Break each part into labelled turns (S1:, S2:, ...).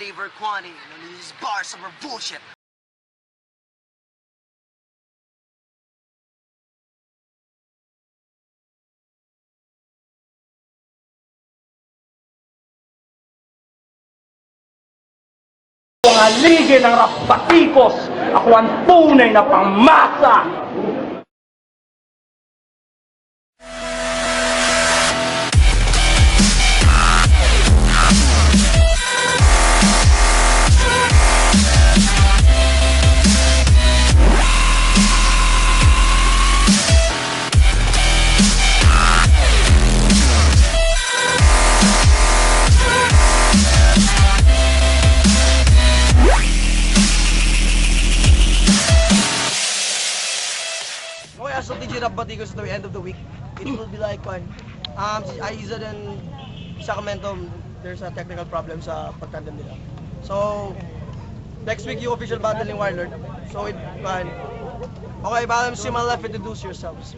S1: quality over quantity. None of these bars are bullshit.
S2: Ang aligid ng rapatikos, ako ang tunay na pamasa!
S1: Okay, so DJ Rapaticos at the end of the week, it will be like one. I used it in Sacramento. There's a technical problem sa pagtandem nila. So next week yung official battle ng Warlord. So it fun. Okay, bottom see my left, introduce yourselves.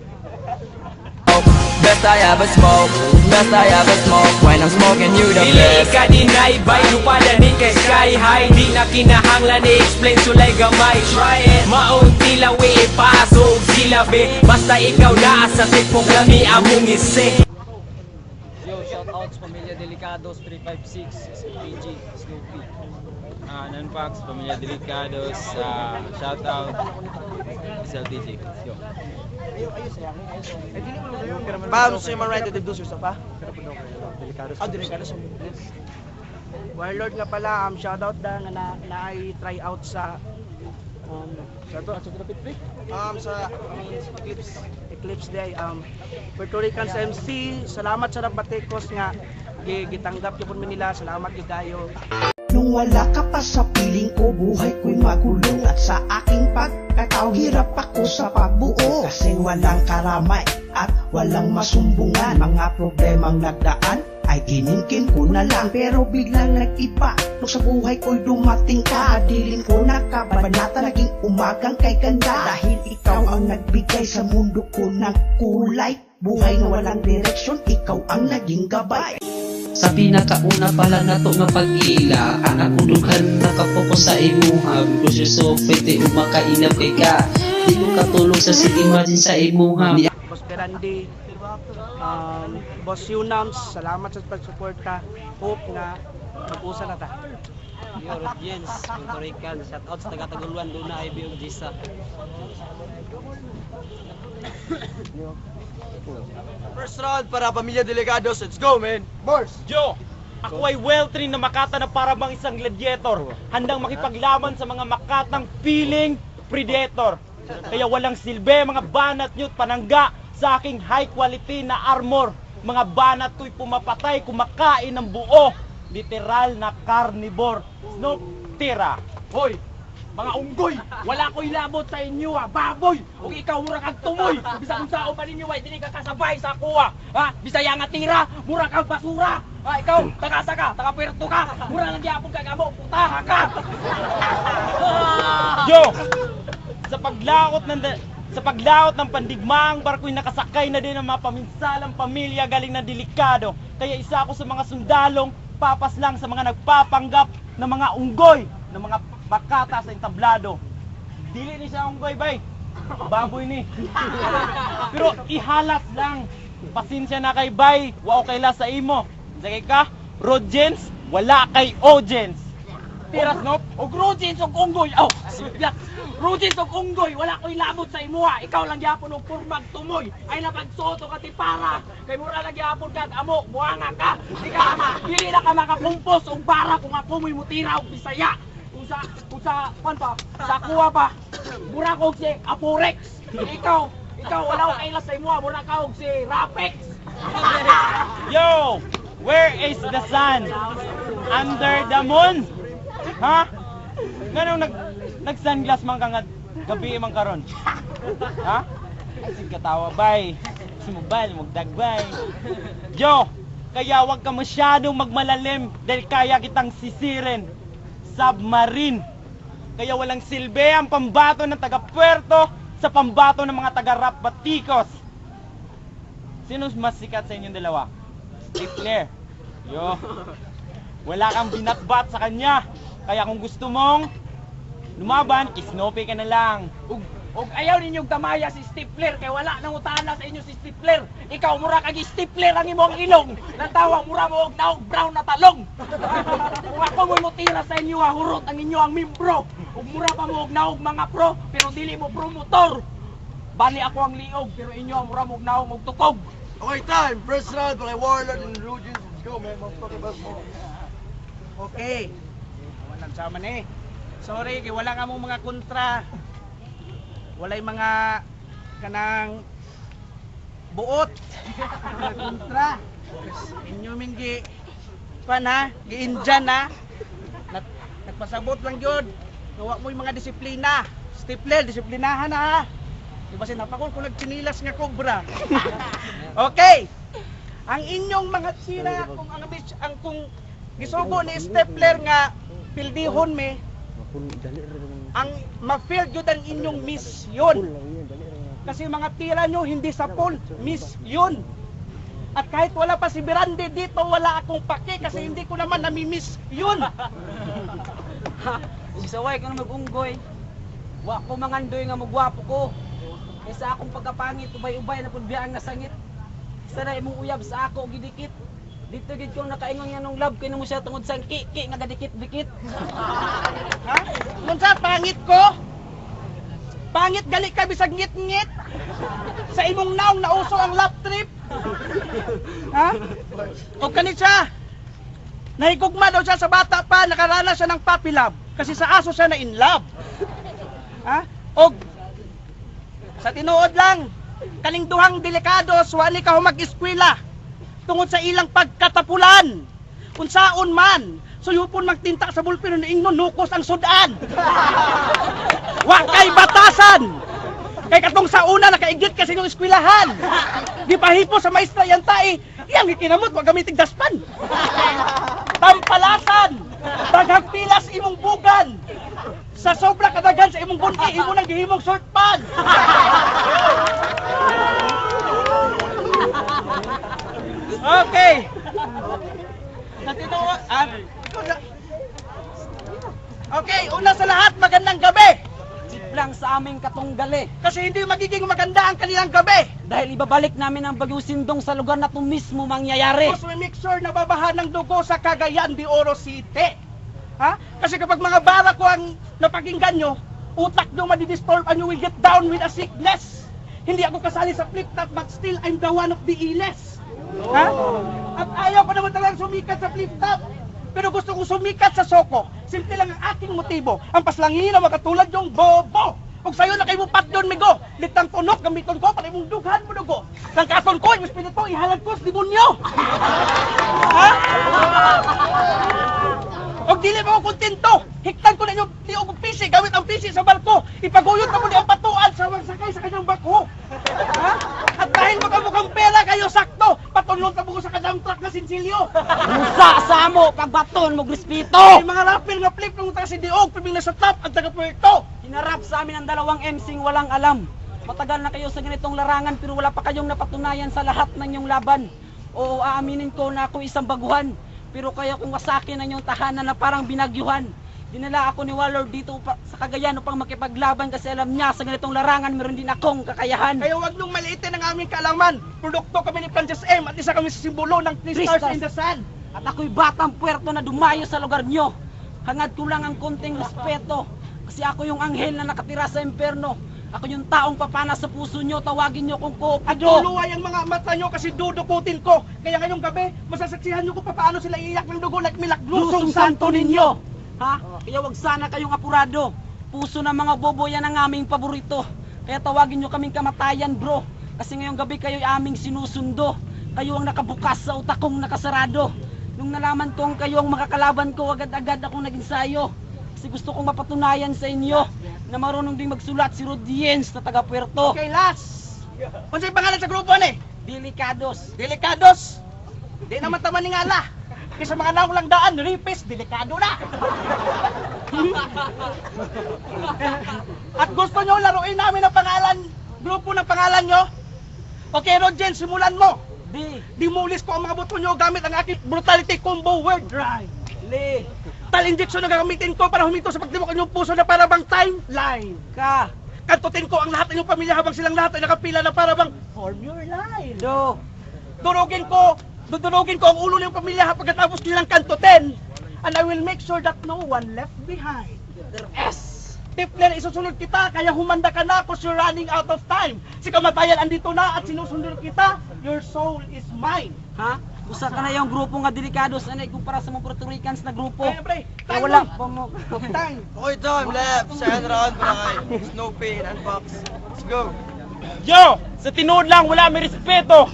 S3: Best I ever smoke, best I ever smoke. When I'm smoking you the best.
S4: Dili ka dinay, bay lupada ni kay sky high. Di na kinahanglan i-explain sulay gamay. Try it, maunti lang we ipasok sila be. Basta ikaw na sa tipong lami among isi.
S5: Yo, shoutouts Pamilya Delicados 356, SLPG, Snoopy. Nanpax, Pamilya Delicados, shoutout SLTG. Yo.
S1: Bottom see my right, introduce yourself, ha? Delicados.
S2: Warlord nga pala, shoutout na na-try out sa shoutout sa Trapit
S1: Sa
S2: Eclipse Day. Puerto Rican MC, salamat sa Rapaticos nga gitanggap gyud mi nila, salamat gyud kayo.
S6: Nung wala ka pa sa piling ko, buhay ko'y magulong. At sa aking pagkatao, hirap ako sa pagbuo. Kasing walang karamay at walang masumbungan. Mga problemang nagdaan ay kinimkim ko na lang. Pero biglang nag-iba nung sa buhay ko'y dumating ka. Adilin ko na kabanata, naging umagang kay ganda. Dahil ikaw ang nagbigay sa mundo ko ng kulay. Buhay na walang direksyon, ikaw ang naging gabay.
S7: Sa pinakauna pala na to nga pag-ila, anak kong dughan nakapokus sa imuha. Because you're so pretty, umakainap ka. Di ko katulog sa imagine sa imuha.
S2: Boss Berandi, Boss Yunams, salamat sa pagsuporta. Hope nga mag-usa na ta.
S5: Yo, Rod Jens, Puerto Rican, shoutouts taga-Taguluan, Luna, Ivy, ug Gisa.
S1: first round para Pamilya Delicados. Let's go, man. Bars.
S4: Yo, ako ay well-trained na makata na para bang isang gladiator. Handang makipaglaban sa mga makatang feeling predator. Kaya walang silbi mga banat nyo't panangga sa aking high quality na armor. Mga banat ko'y pumapatay, kumakain ng buo. Literal na carnivore. Snoop, tira. Hoy, mga unggoy, wala ko'y labot sa inyo baboy! Kung ikaw mura kang tumoy, bisa kung sao pa ninyo ay dili ka kasabay sa kuha. Bisaya nga tira, mura kang basura. Ikaw, tagasa ka, taga-puerto ka, mura lang gyapon ka kamo, putaha ka. Yo, sa paglaot ng pandigmaang barko'y nakasakay na din ang mga paminsalang pamilya galing na delikado. Kaya isa ako sa mga sundalong papas lang sa mga nagpapanggap ng mga unggoy, ng mga makata sa entablado. Dili ni siya unggoy, bay. Baboy ni. Pero ihalas lang. Pasensya na kay bay, wa okay la sa imo. Sige ka, Rodgens, wala kay Ogens. Tiras no? Og Rodgens og unggoy. Aw, sibyak. Rodgens og unggoy, wala ko'y labot sa imo. Ikaw lang gyapon og purmag tumoy. Ay napagsoto ka ti para. Kay mura lang gyapon ka amo, buanga ka. Dili na ka makapumpos og para kung ako mo'y mutira og Bisaya. Kung sa kuha pa, mura ko si Aporex. Ikaw wala ko kailas sa imo, mura ka og si Rapex. Yo, where is the sun? Under the moon? Ha? Ganong nag-sunglass man ka nga gabi man karon? Ha? Sige katawa, bay. Sumubal, magdagbay. Yo, kaya wag ka masyadong magmalalim dahil kaya kitang sisirin. Submarine. Kaya walang silbi ang pambato ng taga-Puerto sa pambato ng mga taga-Rapaticos. Sino mas sikat sa inyong dalawa? Steve Claire. Yo. Wala kang binatbat sa kanya. Kaya kung gusto mong lumaban, kisnope ka na lang.
S2: Og ayaw ninyong tamaya si Stifler kay wala nang utana sa inyo si Stifler. Ikaw mura kag Stifler ang imong ilong. Natawag mura mo og naog brown na talong. Kung ako mo tira sa inyo hurot ang inyo ang membro. Ug mura pa mo og naog mga pro pero dili mo promotor. Bali ako ang liog pero inyo ang mura mo og naog og tukog.
S1: Okay, time. First round, play Warlord and Rugies. Let's go, man. Motherfucking basketball.
S2: Okay. Walang sama ni. Sorry kay wala ka mong mga kontra. Walay mga kanang buot mga kontra. Inyo minggi pan ha, giinjan ha. Nagpasabot lang yun. Gawa mo yung mga disiplina. Stifler, disiplinahan ha. Di ba sinapakol kung nagtsinilas nga kobra. Okay. Ang inyong mga sina kung gisugo ni Stifler nga pildihon me ang ma-fail yun ang inyong misyon. Kasi mga tira nyo hindi sa pool, misyon. At kahit wala pa si Mirande dito, wala akong pake kasi hindi ko naman namimiss yun.
S5: Gisaway ka na mag-unggoy. Wa ko mangandoy nga magwapo ko. Kaysa akong pagkapangit, ubay-ubay na pudbiyaan nga sangit. Sana imong uyab sa ako, gidikit. Dito gid ko nakaingon nga nung love kay mo siya tungod sa ki nga gadikit-dikit.
S2: Ha? Kung sa pangit ko? Pangit gali ka bisag ngit-ngit? Sa imong naong nauso ang lap trip? Ha? O kanit siya? Nahigugma daw siya sa bata pa, nakaranas siya ng puppy love. Kasi sa aso siya na in love. Ha? O sa tinuod lang, kaning duhang delikados, wali ka mag-eskwela. Tungod sa ilang pagkatapulan. Unsaon man, suyupon magtinta sa bulpino na ingnon nukos ang sudan. Wa kay batasan. Kay katong sa una nakaigit kasi yung eskwelahan. Di pahipo sa maestra yan tae, iyang ikinamot wag gamitig daspan. Tampalasan. Daghang pilas imong bugan. Sa sobra kadagan sa imong bunti, imo nang gihimong short pants. Okay. Okay, una sa lahat, magandang gabi.
S5: Lang sa aming katunggali.
S2: Kasi hindi magiging maganda ang kanilang gabi.
S5: Dahil ibabalik namin ang bagyong Sindong sa lugar na ito mismo mangyayari.
S2: Tapos may make sure na babaha ng dugo sa Cagayan de Oro City. Ha? Kasi kapag mga bara ko ang napakinggan nyo, utak nyo madidisturb and you will get down with a sickness. Hindi ako kasali sa flip-top but still I'm the one of the illness. Ha? At ayaw ko naman talagang sumikat sa flip-top. Pero gusto kong sumikat sa soko. Simple lang ang aking motibo. Ang paslangin na makatulad yung bobo. Kung sa'yo na kayo mo pat doon, migo. Litang tunok, gamiton ko, para mong dughan mo dugo. Sang katon ko, yung espiritu, ihalag ko sa demonyo. Ha? Og dili mo ako kontento. Hiktan ko na yung liog ng pisi, gamit ang pisi sa barko. Ipaguyot na mo ni ang patuan sa magsakay sa kanyang barko. Ha? At dahil makamukhang pera kayo sakto, patunlong ka mo sa kanyang truck na sinsilyo.
S5: Musa sa mo, pagbaton mo grispeto.
S2: May mga rapper nga flip nung taga si Diog, pibing nasa top at taga Puerto.
S5: Hinarap sa amin ang dalawang MCing walang alam. Matagal na kayo sa ganitong larangan pero wala pa kayong napatunayan sa lahat ng inyong laban. Oo, aaminin ko na ako isang baguhan. Pero kaya kung wasakin ang inyong tahanan na parang binagyuhan. Dinala ako ni Warlord dito sa Cagayan upang makipaglaban kasi alam niya sa ganitong larangan meron din akong kakayahan.
S2: Kaya wag nung maliitin ang aming kaalaman. Produkto kami ni Francis M at isa kami sa simbolo ng 3 stars in the sun.
S5: At ako'y batang puerto na dumayo sa lugar nyo. Hangad ko lang ang konting respeto. Kasi ako yung anghel na nakatira sa impyerno. Ako yung taong papana sa puso nyo, tawagin nyo kung
S2: At luluway ang mga mata nyo kasi dudukutin ko. Kaya ngayong gabi, masasaksihan nyo kung paano sila iiyak ng dugo like milaglusong santo ninyo.
S5: Ha? Kaya wag sana kayong apurado. Puso ng mga bobo yan ang aming paborito. Kaya tawagin nyo kaming kamatayan bro. Kasi ngayong gabi kayo'y aming sinusundo. Kayo ang nakabukas sa utak kong nakasarado. Nung nalaman kong kayo ang makakalaban ko, agad-agad akong nag-ensayo. Kasi gusto kong mapatunayan sa inyo na marunong ding magsulat si Rodiens na taga Puerto.
S2: Okay, last. Kung sa'yo pangalan sa grupo ni?
S5: Delikados.
S2: Delikados. Di naman taman ni ngala. Kasi mga naulang daan, ripis, delikado na. At gusto nyo laruin namin ang pangalan, grupo ng pangalan nyo? Okay, Rodiens, simulan mo. Dimulis ko ang mga buto nyo gamit ang aking brutality combo word drive.
S5: Li,
S2: Tal injection na gagamitin ko para huminto sa pagdimok inyong puso na para bang timeline.
S5: ka,
S2: Kantutin ko ang lahat ng inyong pamilya habang silang lahat ay nakapila na para bang form your line.
S5: do,
S2: Durugin ko ang ulo ng pamilya pagkatapos nilang kantutin. And I will make sure that no one left behind.
S5: S.
S2: Tipler, isusunod kita, kaya humanda ka na cause you're running out of time. Si kamatayan andito na at sinusunod kita, your soul is mine.
S5: Ha? Usa ka na yung grupo nga delikados anay kumpara sa mga Puerto Ricans na grupo.
S2: Kaya pre,
S5: Kaya wala
S2: Time.
S1: Okay, time left. Second round para kay Snoopy and Unbox. Let's go.
S4: Yo, sa tinuod lang wala may respeto.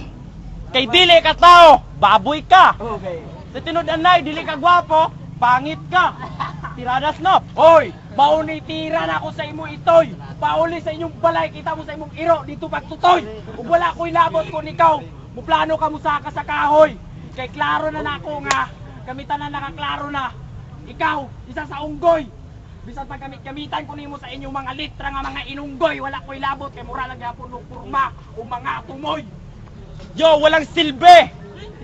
S4: Kay dili ka tao, baboy ka.
S2: Okay.
S4: Sa tinuod anay, dili ka gwapo, pangit ka. Tiradas no. Hoy, mauni tira na ako sa imo itoy. Pauli sa inyong balay, kita mo sa imong iro dito pagtutoy. Ug wala ko'y labot kun ikaw. Muplano ka mo sa kahoy. Kay klaro na nako nga, kamitan na nakaklaro na. Ikaw, isa sa unggoy. Bisan pag kamitan ko nimo sa inyong mga litra nga mga inunggoy, wala ko'y labot kay mura lang gyapon og purma o mga tumoy. Yo, walang silbi.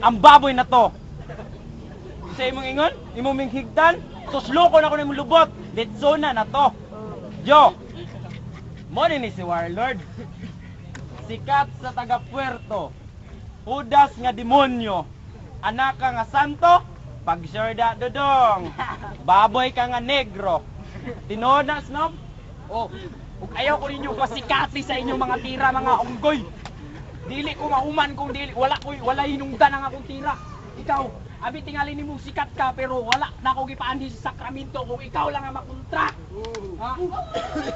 S4: Ang baboy na to. Sa imong ingon, imong minghigdan, tusloko na ko nimong lubot. Litsona na to. Yo, mo ni si Warlord. Sikat sa taga Puerto. Hudas nga demonyo. Anak ka nga santo, pagsyarda dodong. Baboy ka nga negro. Tinood na, Snob? Oh, ug ayaw ko ninyo pasikati sa inyong mga tira, mga unggoy. Dili ko mahuman kung dili, wala hinungdan ang akong tira. Ikaw, abi tingali nimong sikat ka, pero wala na ako gipaandi sa sakramento kung ikaw lang ang makontra. Ha?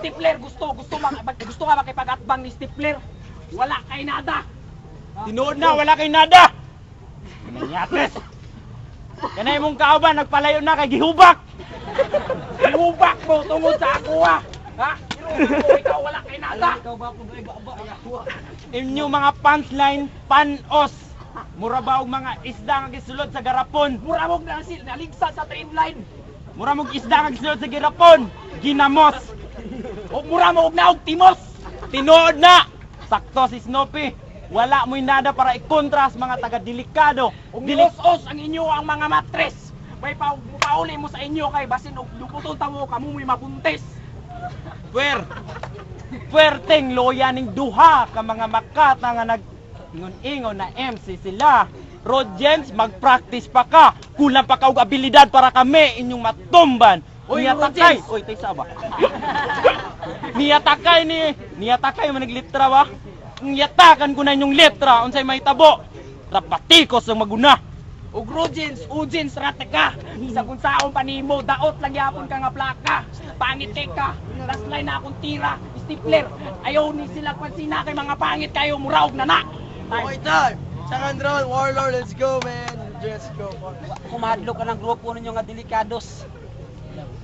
S4: Stifler, gusto ka makipag-atbang ni Stifler. Wala kay nada. Tinood na, wala kay nada! Nanyatres! Kanay mong kauban, nagpalayo na kay gihubak! Gihubak mo tungod sa ako ha! Ikaw wala kay nada!
S5: Ikaw ba kung baba?
S4: Inyo mga punchline, panos! Mura ba og mga isda nga gisulod sa garapon?
S2: Mura mo naligsa sa train line.
S4: Mura mo og isda nga gisulod sa garapon? Ginamos! O mura mo og naog timos! Tinood na! Sakto si Snoopy! Wala mo'y nada para ikontras mga taga-delikado.
S2: Ug nilos-os ang inyo ang mga matres. May pauli mo sa inyo kay basin og luputon tawo kamo may mabuntis.
S4: Puwerteng loya ning duha ka mga makata nga nag-ingon-ingon na MC sila. Rod James, mag-practice pa ka. Kulang pa ka og abilidad para kami inyong matumban.
S5: Uy,
S4: Niyatakay.
S5: Rod James!
S4: Uy, tay ba? Niyatakay man naglitra ba? Yatakan ko na inyong letra unsay may tabo. Rapatikos ang maguna.
S2: Ug Ujins rate ka. Sa kung saon panimo daot lang yapon ka nga plaka. Pangit ka. Last line na akong tira. Stifler. Ayaw ni sila pansina kay mga pangit kayo muraog na na.
S1: Okay, time. Second round, Warlord. Let's go, man. Let's go.
S5: Kumahadlo ka ng grupo ninyo nga delikados.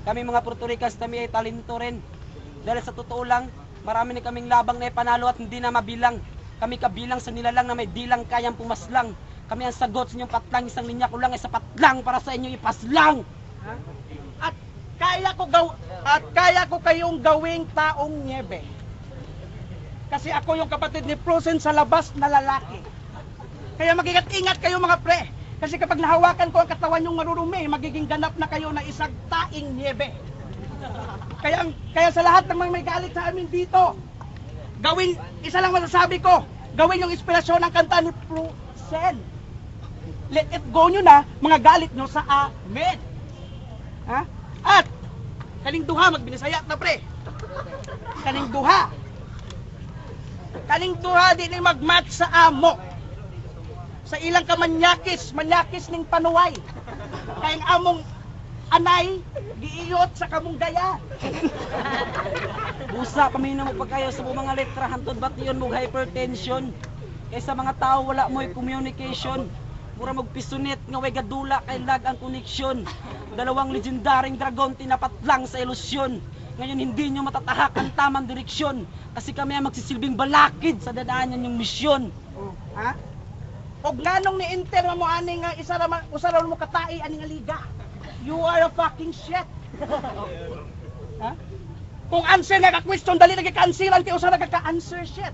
S5: Kami mga Puerto Ricans, kami ay talento rin. Dahil sa totoo lang, marami na kaming labang na ipanalo at hindi na mabilang. Kami kabilang sa nilalang na may dilang kayang pumaslang. Kami ang sagot sa inyong patlang, isang linya ko lang ay sapat lang para sa inyo ipaslang.
S2: At kaya ko kayong gawing taong niebe. Kasi ako yung kapatid ni Frozen sa labas na lalaki. Kaya mag-ingat-ingat kayo mga pre. Kasi kapag nahawakan ko ang katawan yung marurumi, magiging ganap na kayo na isang taing niebe. Kaya sa lahat ng mga may galit sa amin dito, isa lang masasabi ko, gawin yung inspirasyon ng kanta ni Frozen. Let it go nyo na, mga galit nyo sa amin. Ha? At, kaning duha, magbinisaya na pre. Kaning duha, di na magmatch sa amo. Sa ilang ka manyakis ning panuway. Kayang among anay, giiyot sa kamong gaya.
S5: Busa, pamino mo pa kayo sa mga letra, hantod bation mo hypertension. Kaysa mga tao, wala mo'y communication. Mura magpisunet, nga way gadula, kay lag ang koneksyon. Dalawang legendaring dragon, tinapat lang sa ilusyon. Ngayon hindi nyo matatahak ang tamang direksyon. Kasi kami ang magsisilbing balakid sa dadaanan yung misyon.
S2: Ha? Og nganong ni Inter mo ani nga usara mo katai ani nga liga. You are a fucking shit. Ha? Kung answer nga ka question dali na ka-cancelan kay usara ka answer shit.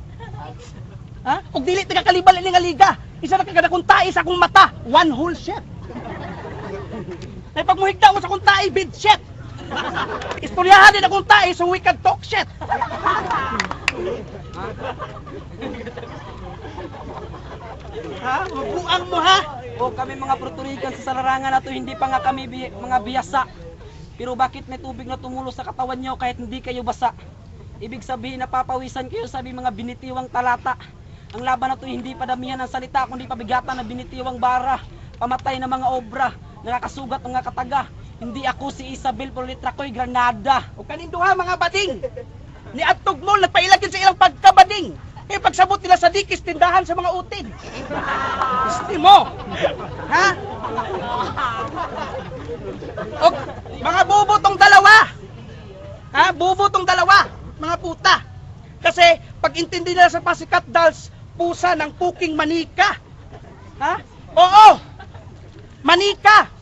S2: Ha? Og dili ta kalibal ini nga liga. Isa na ka kada kung tai sa akong mata. One whole shit. Tay pag muhigda mo sa kung tae, bid shit. Istoryahan din akong tae, so we can talk shit. Ha? Magbuang mo ha?
S5: O kami mga Puerto Rican sa larangan na to, hindi pa nga kami mga biyasa. Pero bakit may tubig na tumulo sa katawan nyo kahit hindi kayo basa? Ibig sabihin napapawisan kayo sa mga binitiwang talata. Ang laban na to hindi padamihan ng salita kundi pabigatan ng binitiwang bara. Pamatay ng mga obra, nakakasugat ng mga kataga. Hindi ako si Isabel pero litra ko'y Granada.
S2: O kanindo ha mga bading. Ni Adtog mo nagpailagin sa ilang pagkabading. Eh pagsabot nila sa dikis tindahan sa mga utin. Gusti mo. Ha? O mga bubo tong dalawa. Ha? Bubo tong dalawa. Mga puta. Kasi pag intindi nila sa pasikat dolls, pusa ng puking manika. Ha? Oo. Manika.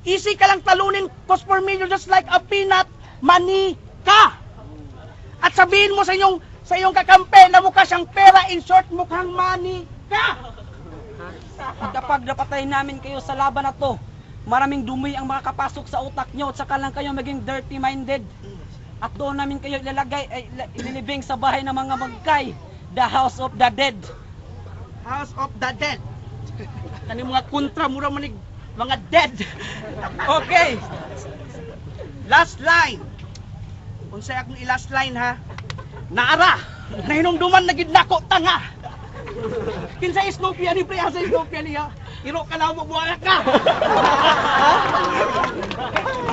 S2: Easy ka lang talunin, cost per million just like a peanut. Manika. At sabihin mo sa iyong kakampi na mukha siyang pera, in short, mukhang manika.
S5: Kapag napatayin namin kayo sa laban na to, maraming dumi ang makakapasok sa utak nyo at saka lang kayo maging dirty-minded. At doon namin kayo ililibing sa bahay ng mga magkay, the house of the dead.
S2: House of the dead. Kani mga kontra, mura manig mga dead. Okay. Last line. Kung sa'yo akong i-last line ha, naara, nahinungduman na gid nako tanga. Kinsa Snoopy ani pre, asa Snoopy ani ha? Iro ka lang mo buwala ka.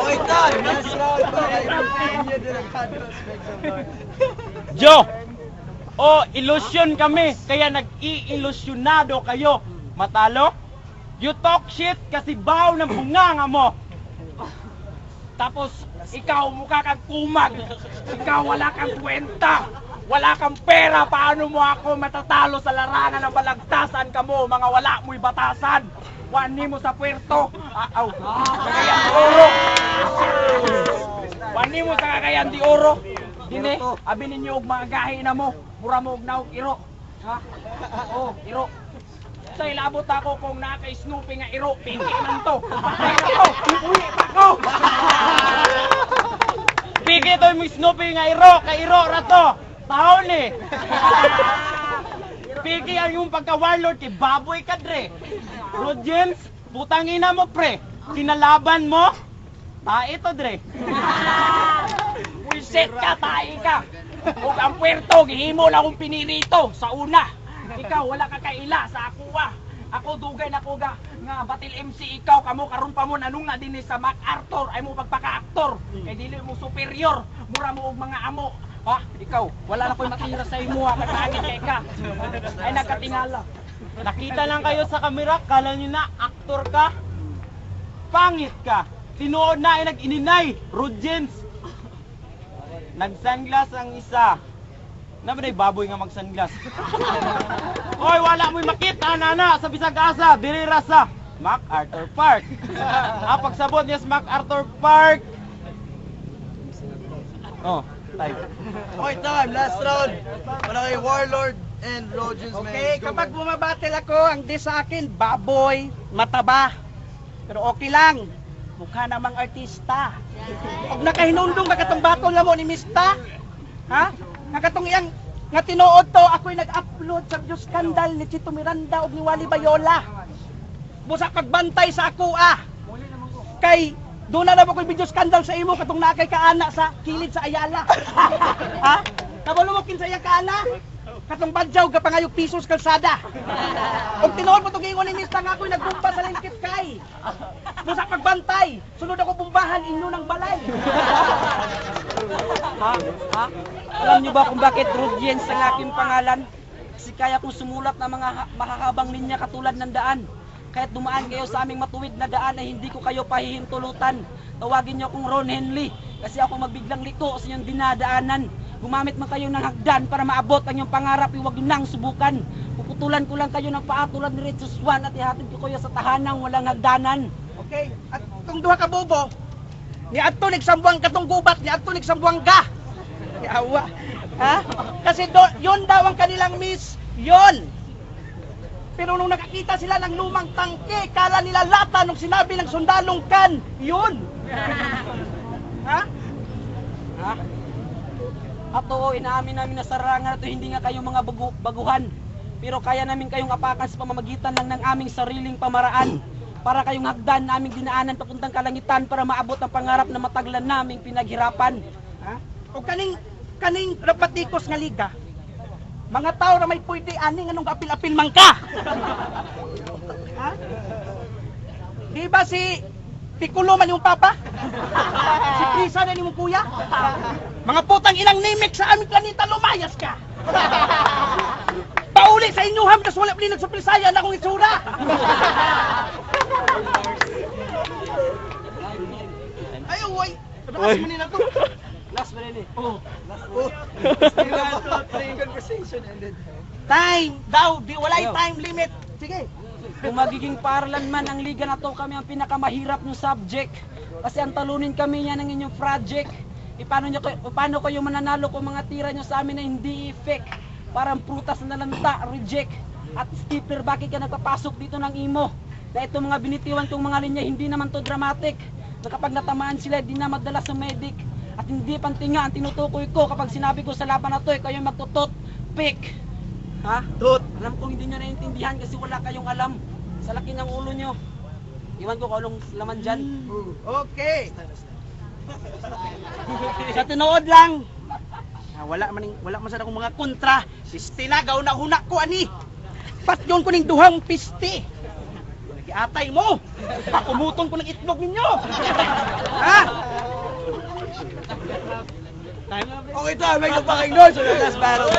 S1: Okay, time. Last round para i-continue din ang Controspect of Lord.
S4: Jo! O, ilusyon kami, kaya nag-i-ilusyonado kayo. Matalo? You talk shit kasi bahaw ng bunganga mo. Tapos, ikaw mukha kang kumag. Ikaw wala kang kwenta. Wala kang pera. Paano mo ako matatalo sa larangan ng balagtasan ka mo? Mga wala mo'y batasan. Wani mo sa puerto. Aw. Cagayan de Oro. Wani mo sa Cagayan de Oro. Dine, abi ninyo og mga gahi na mo. Mura mo og naog iro. Ha? Oh, iro. Sa ilabot ako kung naka-Snoopy nga iro, pingi man to. Patay na to, uwi pa ko. Pingi to yung Snoopy nga iro, ka-iro ra to. Taon eh. Pingi ang yung pagka-warlord, kay baboy ka dre. Bro James, putang ina mo pre. Kinalaban mo, tae to dre. Buisit ka, tae ka. Huwag ang puerto, gihimo lang akong pinirito sa una. Ikaw wala ka kaila sa ako ah. Ako dugay na ko nga batil MC ikaw kamo karon pa mo nanung na dinhi sa MacArthur ay mo pagpaka-aktor. Kay dili mo superior, mura mo og mga amo. Ha, ikaw wala na koy matira sa imo ha, pagpangit kay ka. Ay nagkatingala. Nakita lang kayo sa kamera, kala niyo na aktor ka. Pangit ka. Tinuod na ay nag-ininay, Rudgens. Nag-sunglass ang isa. Naman baboy nga mag-sunglass. Oy, wala mo'y makita, nana, sa Bisag Asa, diri ra sa MacArthur Park. Pagsabot niya sa MacArthur Park. Oh, type.
S1: Okay, time. Last round para kay Warlord and Rogers.
S2: Okay, kapag bumabattle ako, ang di sa akin, baboy, mataba. Pero okay lang. Mukha namang artista. Huwag nakahinundong ka katong battle na mo ni Mista. Ha? Nakatong iyang nga tinuod to, ako'y nag-upload sa Diyos Skandal ni Chito Miranda o ni Wally Bayola. Busa pagbantay sa ako ah. Kay, doon na naman ko'y video skandal sa imo katong nakay kaana sa kilid sa Ayala. Ha? Nabalumokin sa iya kaana? Katong badyaw ka pangayog pisos kalsada. Og tinuod mo itong ingon ni Mista nga ako'y nagbumba sa lingkit kay. Busa pagbantay, sunod ako bumbahan inyo ng balay.
S5: Ha? Ha? Alam niyo ba kung bakit Rudgens ang aking pangalan? Kasi kaya kong sumulat ng mga mahahabang linya katulad ng daan. Kahit dumaan kayo sa aming matuwid na daan ay hindi ko kayo pahihintulutan. Tawagin niyo akong Ron Henley kasi ako magbiglang liko sa inyong dinadaanan. Gumamit man kayo ng hagdan para maabot ang inyong pangarap, huwag nang subukan. Puputulan ko lang kayo ng paa tulad ni Red Swan at ihatid ko kayo sa tahanang walang hagdanan.
S2: Okay? At itong duha ka bobo, ni adto nagsambuang katong gubat, ni adto nagsambuang ga. Yawa. Ha? Kasi yun daw ang kanilang miss. Yun. Pero nung nakakita sila ng lumang tangke, kala nila lata nung sinabi ng sundalong kan. Yun. Ha?
S5: Ha? At oo, inaamin namin na sa rangan na to, hindi nga kayo mga baguhan. Pero kaya namin kayong apakan sa pamamagitan lang ng aming sariling pamaraan. Para kayong hagdan na aming dinaanan papuntang kalangitan para maabot ang pangarap na mataglan naming pinaghirapan.
S2: Ha? O kaning rapatikos nga liga, mga tao na may pwede aning anong apil-apil man ka. Ha? Di ba si Piccolo man yung papa? Si Krisa na yung kuya? Mga putang inang nimik sa aming planeta, lumayas ka! Pauli sa inyo ham, tas wala pa rin nagsupisaya na akong itsura! Ayaw, way! Tabakas mo nila to!
S5: Last ba rin eh?
S2: Oh.
S1: Oh. Conversation ended.
S2: Time daw, di walay time limit. Sige.
S5: Kung magiging paaralan man ang liga na to, kami ang pinakamahirap ng subject. Kasi ang talunin kami niya ng inyong project. Paano kayo mananalo kung mga tira nyo sa amin na hindi effect? Parang prutas na nalanta, reject. At skipper, bakit ka nagpapasok dito ng imo? Na itong mga binitiwan kong mga linya, hindi naman to dramatic. Na kapag natamaan sila, di na madala sa medic. At hindi pantinga ang tinutukoy ko kapag sinabi ko sa laban na to, kayo magtutot, pick. Ha?
S2: Tut.
S5: Alam kong hindi nyo naiintindihan kasi wala kayong alam sa laki ng ulo nyo. Iwan ko kung anong laman dyan.
S2: Okay. Sa tinuod lang. Wala man sa akong mga kontra. Tinagaw na huna ko ani. Patyon ko ning duhang piste. Nagiatay mo. Pakumutong ko ng itlog ninyo. Ha?
S1: Okay, time. Make the fucking noise for the last battle.